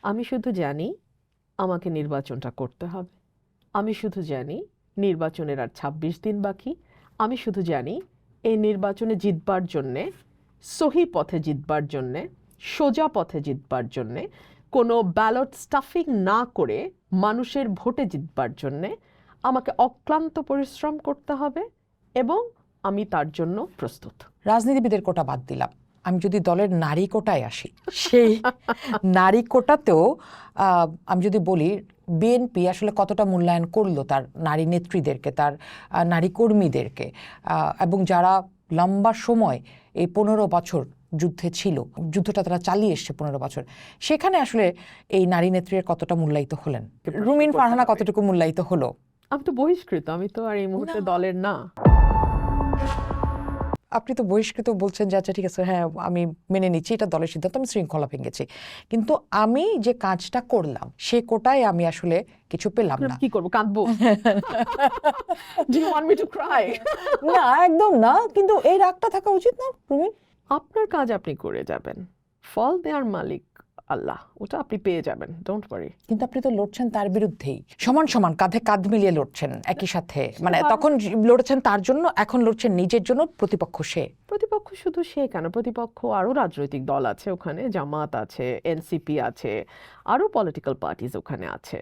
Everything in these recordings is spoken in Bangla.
আমি শুধু জানি আমাকে নির্বাচনটা করতে হবে। আমি শুধু জানি নির্বাচনের আর ২৬ দিন বাকি। আমি শুধু জানি এই নির্বাচনে জিতবার জন্যে, সহি পথে জিতবার জন্যে, সোজা পথে জিতবার জন্যে, কোনো ব্যালট স্টাফিং না করে মানুষের ভোটে জিতবার জন্যে আমাকে অক্লান্ত পরিশ্রম করতে হবে এবং আমি তার জন্য প্রস্তুত। রাজনীতিবিদের কোটা বাদ দিলাম, আমি যদি দলের নারী কোটায় আসি, সেই নারী কোটাতেও আমি যদি বলি বিএনপি আসলে কতটা মূল্যায়ন করলো তার নারী নেত্রীদেরকে, তার নারী কর্মীদেরকে, এবং যারা লম্বা সময় এই 15 বছর যুদ্ধে ছিল, যুদ্ধটা তারা চালিয়ে এসছে 15 বছর, সেখানে আসলে এই নারী নেত্রীর কতটা মূল্যায়িত হলেন? রুমিন ফারহানা কতটুকু মূল্যায়িত হলো? আমি তো বহিষ্কৃত, আমি তো আর এই মুহূর্তে দলের না। আপনি তো বহিষ্কৃত বলছেন যে আচ্ছা ঠিক আছে, হ্যাঁ আমি মেনে নিচ্ছি, এটা দলের সিদ্ধান্ত, আমি শৃঙ্খলা ভেঙেছি, কিন্তু আমি যে কাজটা করলাম সে কোটায় আমি আসলে কিছু পেলাম না। কি করবো, কাঁদবো? Do you want me to cry? না, একদম না, কিন্তু এই রাগটা থাকা উচিত না রুমিন। আপনার কাজ আপনি করে যাবেন, ফল দেওয়ার মালিক আল্লাহ, ওটা আপনি পেয়ে যাবেন, ডোন্ট ওয়ারি। কিন্তু আপনি তো লড়ছেন তার বিরুদ্ধেই, সমান সমান কাঁধে কাঁধ মিলিয়ে লড়ছেন একই সাথে, মানে তখন লড়েছেন তার জন্য, এখন লড়ছেন নিজের জন্য, প্রতিপক্ষ সে। প্রতিপক্ষ শুধু সে কেন, প্রতিপক্ষ আরো রাজনৈতিক দল আছে ওখানে, জামাত আছে, এনসিপি আছে, আরো পলিটিক্যাল পার্টিজ ওখানে আছে।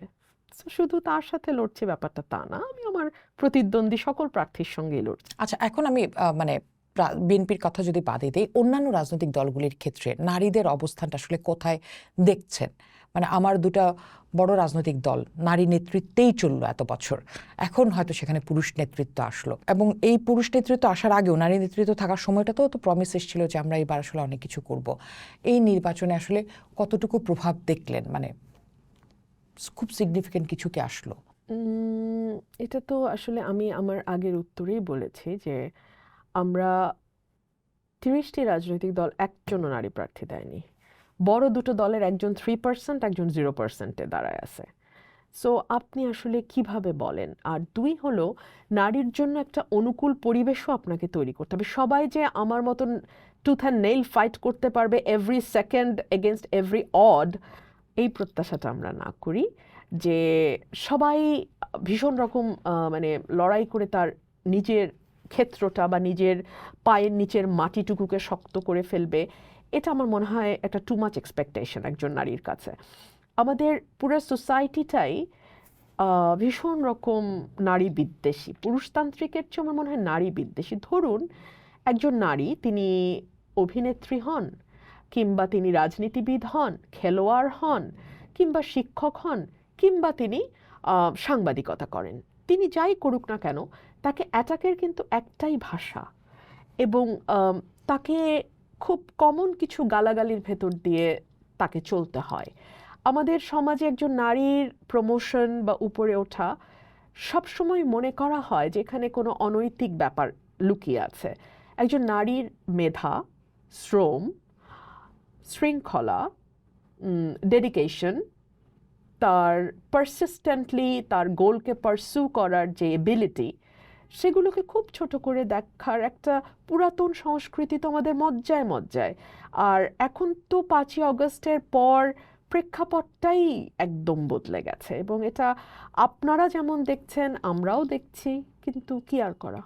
শুধু তার সাথে লড়ছে ব্যাপারটা তা না, আমি আমার প্রতিদ্বন্দ্বী সকল প্রার্থীর সঙ্গেই লড়ছি। আচ্ছা, এখন আমি মানে বিএনপির কথা যদি বাদে দেই, অন্যান্য রাজনৈতিক দলগুলির ক্ষেত্রে নারীদের অবস্থানটা আসলে কোথায় দেখছেন? মানে আমার দুটা বড় রাজনৈতিক দল নারী নেতৃত্বেই চললো এত বছর, এখন হয়তো সেখানে পুরুষ নেতৃত্ব আসলো, এবং এই পুরুষ নেতৃত্ব আসার আগেও নারী নেতৃত্ব থাকার সময়টাতেও তো প্রমিস এসেছিল যে আমরা এবার আসলে অনেক কিছু করব। এই নির্বাচনে আসলে কতটুকু প্রভাব দেখলেন? মানে খুব সিগনিফিকেন্ট কিছু কি আসলো? এটা তো আসলে আমি আমার আগের উত্তরেই বলেছি যে আমরা 30টি রাজনৈতিক দল একজনও নারী প্রার্থী দেয়নি। বড় দুটো দলের একজন 3%, একজন 0%-এ দাঁড়ায় আছে। সো আপনি আসলে কিভাবে বলেন? আর দুই হলো, নারীর জন্য একটা অনুকূল পরিবেশও আপনাকে তৈরি করতে হবে। সবাই যে আমার মতন টুথ অ্যান্ড নেইল ফাইট করতে পারবে every second against every odd, এই প্রত্যাশাটা আমরা না করি। যে সবাই ভীষণ রকম মানে লড়াই করে তার নিজের ক্ষেত্রটা বা নিজের পায়ের নিচের মাটিটুকুকে শক্ত করে ফেলবে, এটা আমার মনে হয় একটা টু মাচ এক্সপেকটেশন একজন নারীর কাছে। আমাদের পুরো সোসাইটিটাই ভীষণ রকম নারী বিদ্বেষী, পুরুষতান্ত্রিকের চেয়ে আমার মনে হয় নারী বিদ্বেষী। ধরুন একজন নারী, তিনি অভিনেত্রী হন, কিংবা তিনি রাজনীতিবিদ হন, খেলোয়াড় হন, কিংবা শিক্ষক হন, কিংবা তিনি সাংবাদিকতা করেন, তিনি যাই করুক না কেন, তাকে অ্যাটাকের কিন্তু একটাই ভাষা, এবং তাকে খুব কমন কিছু গালাগালির ভেতর দিয়ে তাকে চলতে হয়। আমাদের সমাজে একজন নারীর প্রমোশন বা উপরে ওঠা সবসময় মনে করা হয় যে এখানে কোনো অনৈতিক ব্যাপার লুকিয়ে আছে। একজন নারীর মেধা, শ্রম, শৃঙ্খলা, ডেডিকেশন, তার পারসিস্টেন্টলি তার গোলকে পারসু করার যে এবিলিটি, সেগুলোকে খুব ছোট করে দেখার একটা পুরাতন সংস্কৃতি তো আমাদের মজ্জায় মজ্জায়। আর এখন তো 5ই অগস্টের পর প্রেক্ষাপটটাই একদম বদলে গেছে, এবং এটা আপনারা যেমন দেখছেন আমরাও দেখছি, কিন্তু কি আর করা।